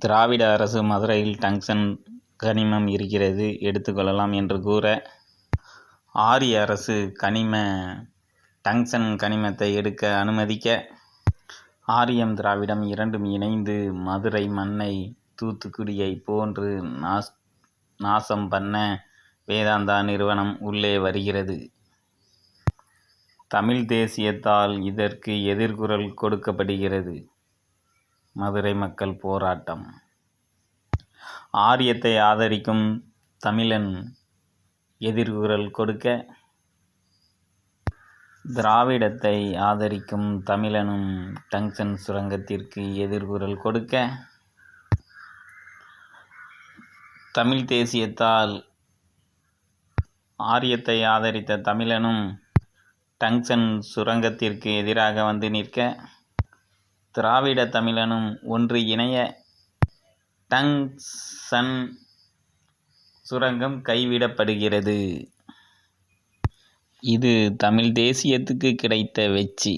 திராவிட அரசு மதுரையில் டங்ஸ்டன் கனிமம் இருக்கிறது, எடுத்துக்கொள்ளலாம் என்று கூற, ஆரிய அரசு டங்ஸ்டன் கனிமத்தை எடுக்க அனுமதிக்க, ஆரியம் திராவிடம் இரண்டும் இணைந்து மதுரை மண்ணை தூத்துக்குடியை போன்று நாசம் பண்ண வேதாந்தா நிறுவனம் உள்ளே வருகிறது. தமிழ் தேசியத்தால் இதற்கு எதிர்குரல் கொடுக்கப்படுகிறது. மதுரை மக்கள் போராட்டம். ஆரியத்தை ஆதரிக்கும் தமிழன் எதிர்குரல் கொடுக்க, திராவிடத்தை ஆதரிக்கும் தமிழனும் டங்ஸ்டன் சுரங்கத்திற்கு எதிர்குரல் கொடுக்க, தமிழ் தேசியத்தால் ஆரியத்தை ஆதரித்த தமிழனும் டங்ஸ்டன் சுரங்கத்திற்கு எதிராக வந்து நிற்க, திராவிட தமிழனும் ஒன்று இணைய டங்ஸ்டன் சுரங்கம் கைவிடப்படுகிறது. இது தமிழ் தேசியத்துக்கு கிடைத்த வெற்றி.